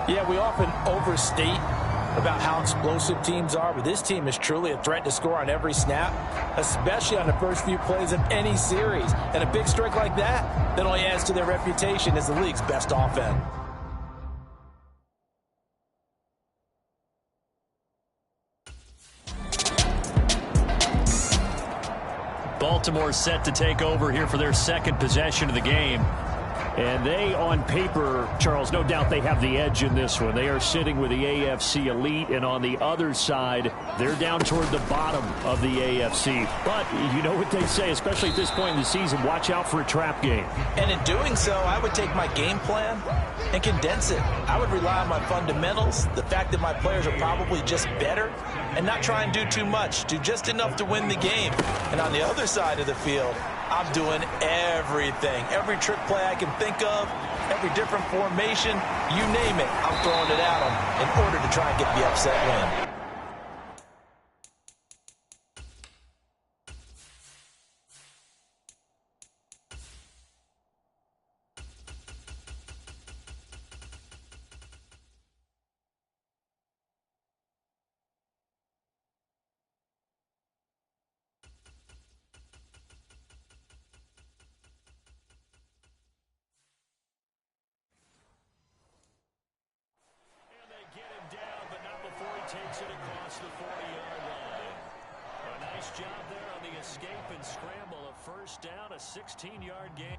Yeah, we often overstate about how explosive teams are, but this team is truly a threat to score on every snap, especially on the first few plays of any series. And a big strike like that only adds to their reputation as the league's best offense. Baltimore set to take over here for their second possession of the game. And they, on paper, Charles, no doubt they have the edge in this one. They are sitting with the AFC elite, and on the other side, they're down toward the bottom of the AFC. But you know what they say, especially at this point in the season, watch out for a trap game. And in doing so, I would take my game plan and condense it. I would rely on my fundamentals, the fact that my players are probably just better, and not try and do too much, do just enough to win the game. And on the other side of the field, I'm doing everything. Every trick play I can think of, every different formation, you name it, I'm throwing it at them in order to try and get the upset win. Takes it across the 40-yard line. A nice job there on the escape and scramble. A first down, a 16-yard gain.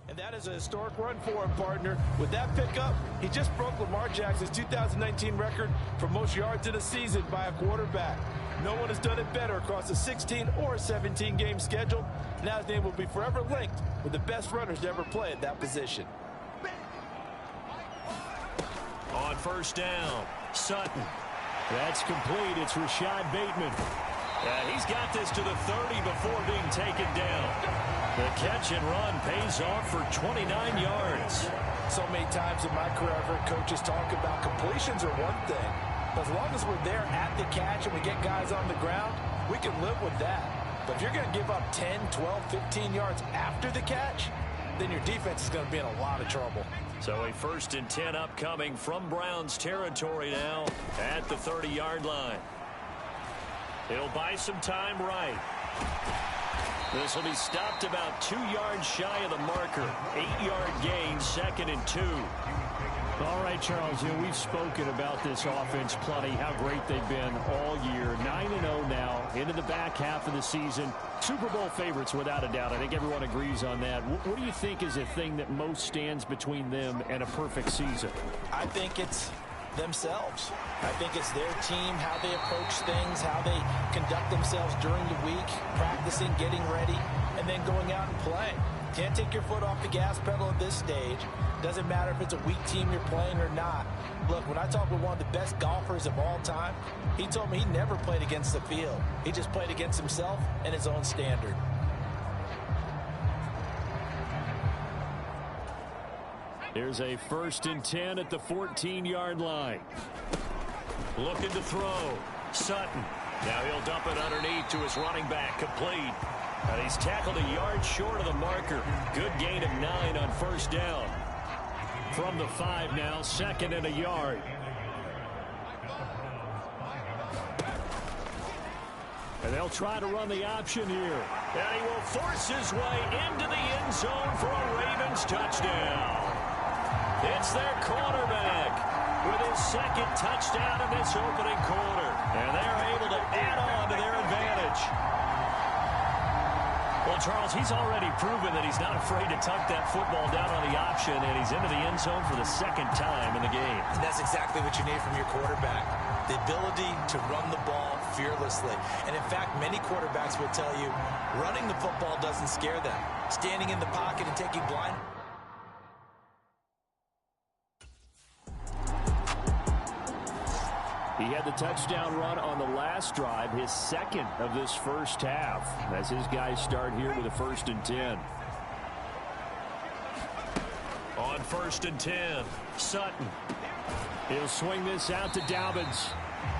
And that is a historic run for him, partner. With that pickup, he just broke Lamar Jackson's 2019 record for most yards in a season by a quarterback. No one has done it better across a 16 or 17-game schedule. Now his name will be forever linked with the best runners to ever play at that position. On first down, Sutton. That's complete. It's Rashad Bateman. He's got this to the 30 before being taken down. The catch and run pays off for 29 yards. So many times in my career, I've heard coaches talk about completions are one thing. But as long as we're there at the catch and we get guys on the ground, we can live with that. But if you're going to give up 10, 12, 15 yards after the catch, then your defense is going to be in a lot of trouble. So a 1st and 10 upcoming from Browns territory now at the 30-yard line. He'll buy some time right. This will be stopped about 2 yards shy of the marker. 8-yard gain, 2nd and 2. All right, Charles, we've spoken about this offense plenty, how great they've been all year. 9-0 now, into the back half of the season. Super Bowl favorites, without a doubt. I think everyone agrees on that. What do you think is the thing that most stands between them and a perfect season? I think it's themselves. I think it's their team, how they approach things, how they conduct themselves during the week, practicing, getting ready, and then going out and playing. Can't take your foot off the gas pedal at this stage. Doesn't matter if it's a weak team you're playing or not. Look, when I talk with one of the best golfers of all time, he told me he never played against the field. He just played against himself and his own standard. Here's a 1st and 10 at the 14-yard line. Looking to throw. Sutton. Now he'll dump it underneath to his running back. Complete. And he's tackled a yard short of the marker. Good gain of 9 on first down. From the 5 now, 2nd and a yard. And they'll try to run the option here. And he will force his way into the end zone for a Ravens touchdown. It's their quarterback with his 2nd touchdown in this opening quarter. And they're able to add on to their advantage. Well, Charles, he's already proven that he's not afraid to tuck that football down on the option, and he's into the end zone for the 2nd time in the game. And that's exactly what you need from your quarterback. The ability to run the ball fearlessly. And in fact, many quarterbacks will tell you running the football doesn't scare them. Standing in the pocket and taking blind. He had the touchdown run on the last drive, his 2nd of this first half, as his guys start here with a 1st and 10. On 1st and 10, Sutton. He'll swing this out to Dobbins.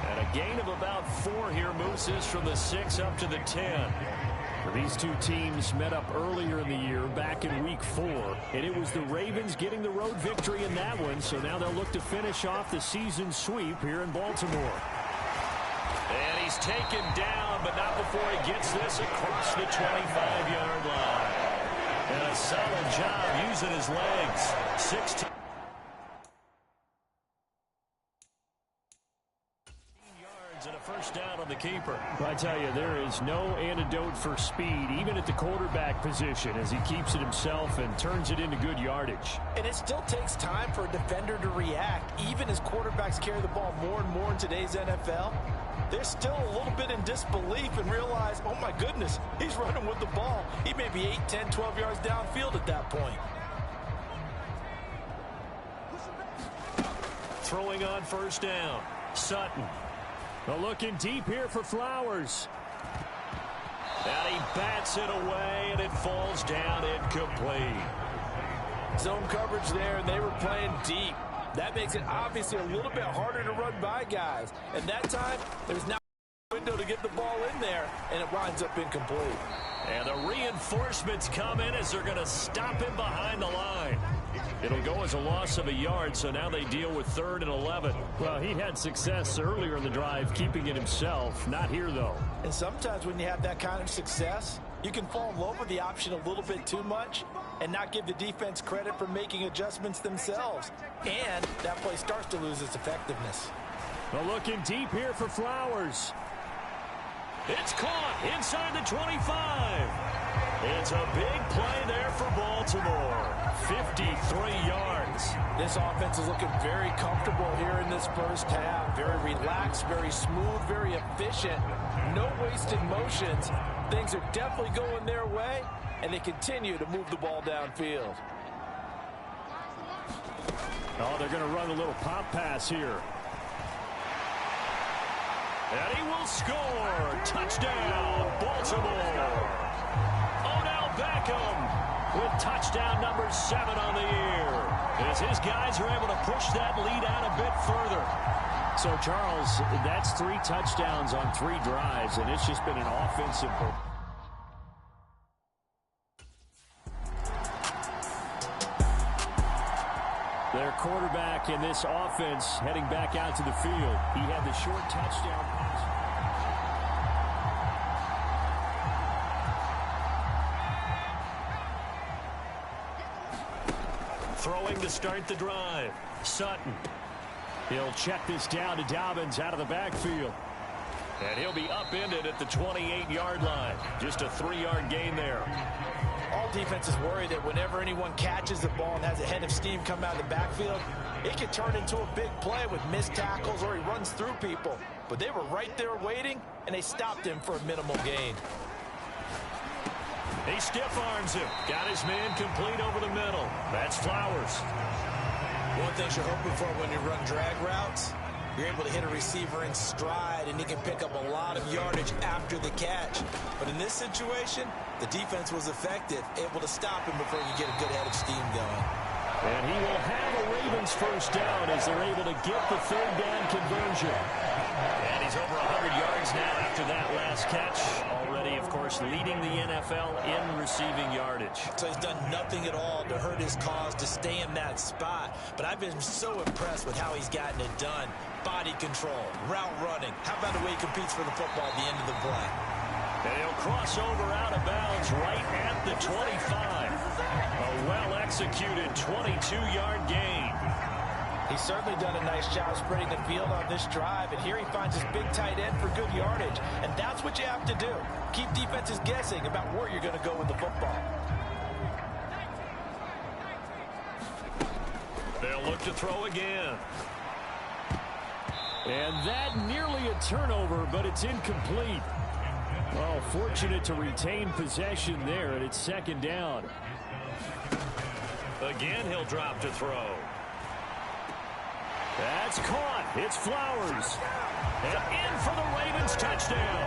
And a gain of about 4 here moves this from the 6 up to the 10. These two teams met up earlier in the year, back in Week 4, and it was the Ravens getting the road victory in that one, so now they'll look to finish off the season sweep here in Baltimore. And he's taken down, but not before he gets this across the 25-yard line. And a solid job using his legs. 16 yards and a first down on the keeper. I tell you, there is no antidote for speed, even at the quarterback position, as he keeps it himself and turns it into good yardage. And it still takes time for a defender to react, even as quarterbacks carry the ball more and more in today's NFL. They're still a little bit in disbelief and realize, oh my goodness, he's running with the ball. He may be 8, 10, 12 yards downfield at that point. Throwing on first down. Sutton. Looking deep here for Flowers. And he bats it away, and it falls down incomplete. Zone coverage there, and they were playing deep. That makes it obviously a little bit harder to run by guys. And that time, there's now a window to get the ball in there, and it winds up incomplete. And the reinforcements come in as they're going to stop him behind the line. It'll go as a loss of a yard, so now they deal with 3rd and 11. Well, he had success earlier in the drive keeping it himself. Not here, though. And sometimes when you have that kind of success, you can fall in love with the option a little bit too much and not give the defense credit for making adjustments themselves. And that play starts to lose its effectiveness. Looking deep here for Flowers. It's caught inside the 25. It's a big play there for Baltimore. 53 yards. This offense is looking very comfortable here in this first half. Very relaxed, very smooth, very efficient. No wasted motions. Things are definitely going their way, and they continue to move the ball downfield. Oh, they're going to run a little pop pass here. And he will score. Touchdown, Baltimore. Odell Beckham with touchdown number 7 on the year, as his guys are able to push that lead out a bit further. So, Charles, that's 3 touchdowns on 3 drives, and it's just been an offensive. Their quarterback in this offense heading back out to the field. He had the short touchdown pass. Throwing to start the drive. Sutton. He'll check this down to Dobbins out of the backfield. And he'll be upended at the 28-yard line. Just a 3-yard gain there. All defenses worry that whenever anyone catches the ball and has a head of steam come out of the backfield, it can turn into a big play with missed tackles or he runs through people. But they were right there waiting, and they stopped him for a minimal gain. He stiff arms him. Got his man complete over the middle. That's Flowers. One thing you're hoping for when you run drag routes, you're able to hit a receiver in stride, and he can pick up a lot of yardage after the catch. But in this situation, the defense was effective, able to stop him before you get a good head of steam going. And he will have a Ravens first down as they're able to get the 3rd down conversion. And he's over 100 yards now after that last catch. Already, of course, leading the NFL in receiving yardage. So he's done nothing at all to hurt his cause to stay in that spot. But I've been so impressed with how he's gotten it done. Body control, route running. How about the way he competes for the football at the end of the play? And he'll cross over out of bounds right at the 25. A well-executed 22-yard gain. He's certainly done a nice job spreading the field on this drive, and here he finds his big tight end for good yardage. And that's what you have to do. Keep defenses guessing about where you're going to go with the football. They'll look to throw again. And that nearly a turnover, but it's incomplete. Well, fortunate to retain possession there, and it's 2nd down. Again, he'll drop to throw. That's caught. It's Flowers. And in for the Ravens touchdown.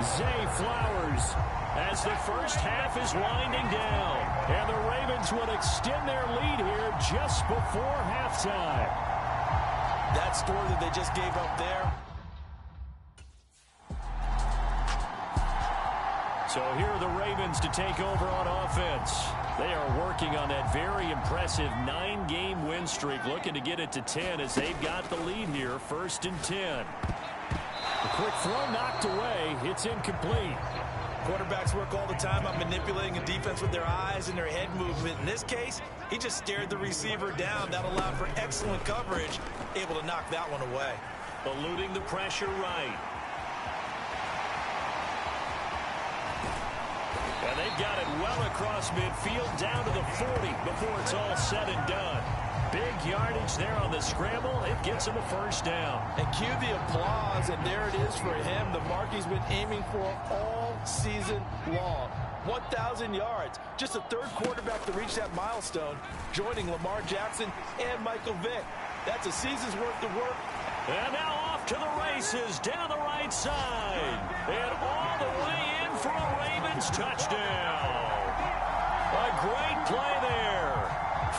Zay Flowers as the first half is winding down. And the Ravens would extend their lead here just before halftime. That score that they just gave up there. So here are the Ravens to take over on offense. They are working on that very impressive 9-game win streak, looking to get it to 10 as they've got the lead here, 1st and 10. A quick throw knocked away. It's incomplete. Quarterbacks work all the time on manipulating a defense with their eyes and their head movement. In this case, he just stared the receiver down. That allowed for excellent coverage, able to knock that one away. Eluding the pressure right. And they've got it well across midfield down to the 40 before it's all said and done. Big yardage there on the scramble. It gets him a first down. And cue the applause, and there it is for him. The mark he's been aiming for all season long. 1,000 yards. Just a third quarterback to reach that milestone, joining Lamar Jackson and Michael Vick. That's a season's worth of work. And now off to the races down the right side. And all the way in for a Ravens touchdown. A great play there.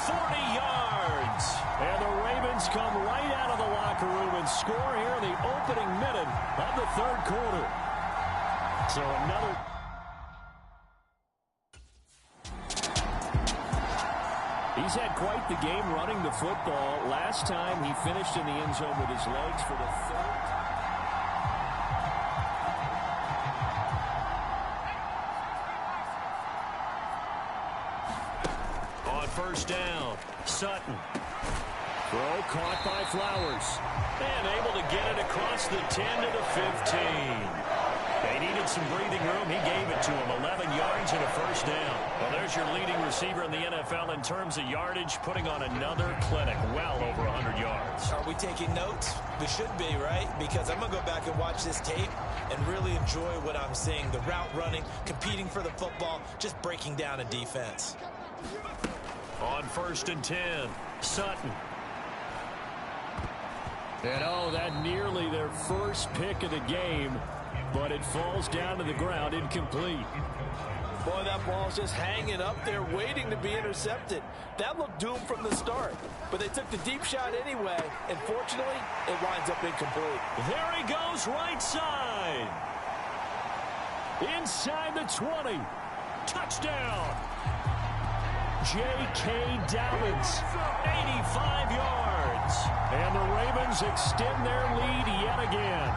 40 yards. And the Ravens come right out of the locker room and score here in the opening minute of the third quarter. So another... He's had quite the game running the football. Last time he finished in the end zone with his legs for the third. On first down, Sutton. Throw caught by Flowers. And able to get it across the 10 to the 15. They needed some breathing room. He gave it to him. 11 yards and a first down. Well, there's your leading receiver in the NFL in terms of yardage, putting on another clinic, well over 100 yards. Are we taking notes? We should be, right? Because I'm going to go back and watch this tape and really enjoy what I'm seeing. The route running, competing for the football, just breaking down a defense. On first and 10, Sutton. And oh, that nearly their first pick of the game, but it falls down to the ground, incomplete. Boy, that ball's just hanging up there, waiting to be intercepted. That looked doomed from the start, but they took the deep shot anyway, and fortunately, it winds up incomplete. There he goes, right side. Inside the 20. Touchdown. J.K. Dobbins, 85 yards. And the Ravens extend their lead yet again.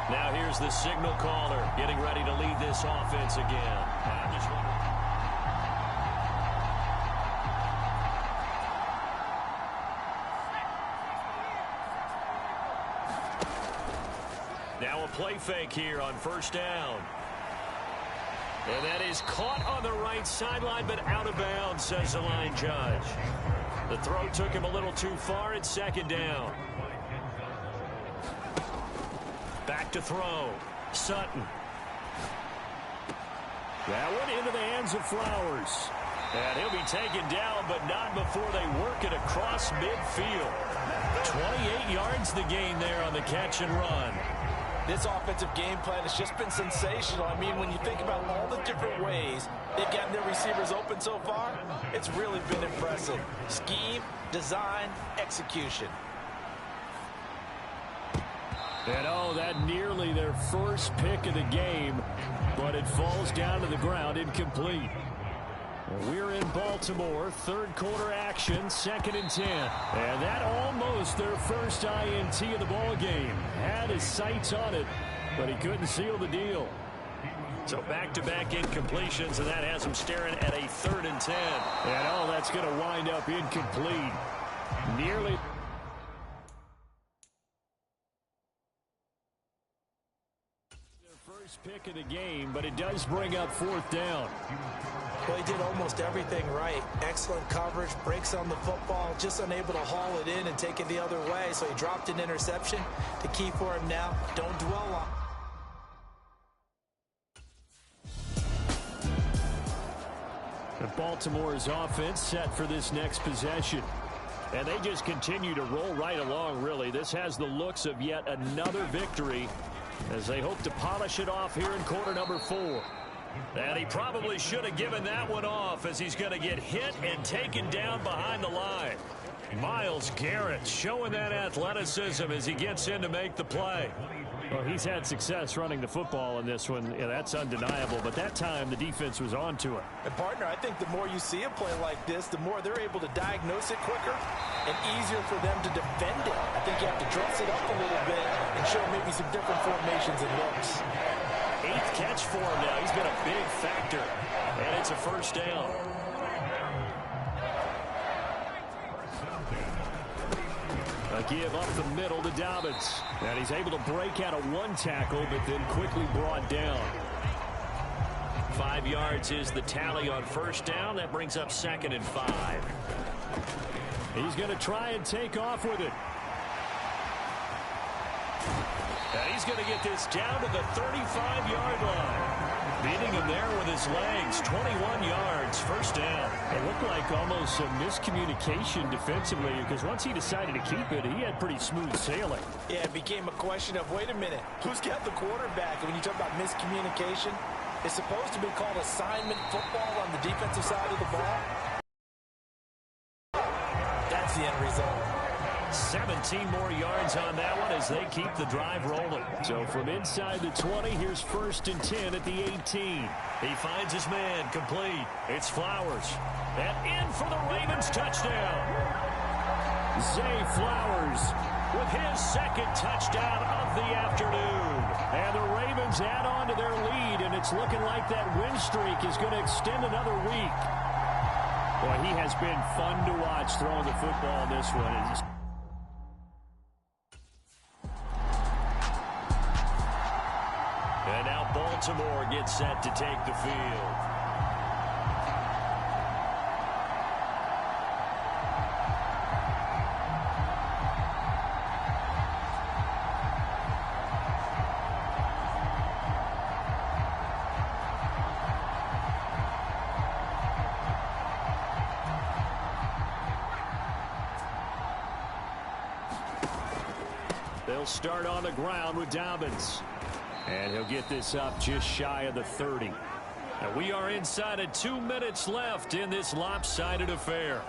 Now here's the signal caller getting ready to lead this offense again. Now a play fake here on first down. And that is caught on the right sideline, but out of bounds, says the line judge. The throw took him a little too far. It's second down. Back to throw. Sutton. That one into the hands of Flowers. And he'll be taken down, but not before they work it across midfield. 28 yards the gain there on the catch and run. This offensive game plan has just been sensational. I mean, when you think about all the different ways they've gotten their receivers open so far, it's really been impressive. Scheme, design, execution. And oh, that nearly their first pick of the game, but it falls down to the ground, incomplete. We're in Baltimore, third quarter action, 2nd and 10. And that almost their first INT of the ball game. Had his sights on it, but he couldn't seal the deal. So back-to-back incompletions, and that has him staring at a 3rd and 10. And oh, that's going to wind up incomplete. Nearly... first pick of the game, but it does bring up 4th down. Well, he did almost everything right. Excellent coverage, breaks on the football, just unable to haul it in and take it the other way, so he dropped an interception. The key for him now, don't dwell on. Baltimore's offense set for this next possession. And they just continue to roll right along, really. This has the looks of yet another victory as they hope to polish it off here in quarter number 4. And he probably should have given that one off as he's going to get hit and taken down behind the line. Myles Garrett showing that athleticism as he gets in to make the play. Well, he's had success running the football in this one. Yeah, that's undeniable. But that time, the defense was on to it. And, partner, I think the more you see a play like this, the more they're able to diagnose it quicker and easier for them to defend it. I think you have to dress it up a little bit and show maybe some different formations and looks. 8th catch for him now. He's been a big factor. And it's a first down. A give up the middle to Dobbins. And he's able to break out of one tackle, but then quickly brought down. 5 yards is the tally on first down. That brings up 2nd and 5. He's going to try and take off with it. And he's going to get this down to the 35-yard line. Beating him there with his legs. 21 yards, first down. It looked like almost a miscommunication defensively because once he decided to keep it, he had pretty smooth sailing. Yeah, it became a question of, wait a minute, who's got the quarterback? And when you talk about miscommunication, it's supposed to be called assignment football on the defensive side of the ball. That's the end result. 17 more yards on that one as they keep the drive rolling. So from inside the 20, here's 1st and 10 at the 18. He finds his man, complete. It's Flowers. And in for the Ravens touchdown. Zay Flowers with his 2nd touchdown of the afternoon. And the Ravens add on to their lead, and it's looking like that win streak is going to extend another week. Boy, he has been fun to watch throwing the football in this one. And now Baltimore gets set to take the field. They'll start on the ground with Dobbins. And he'll get this up just shy of the 30. And we are inside of 2 minutes left in this lopsided affair.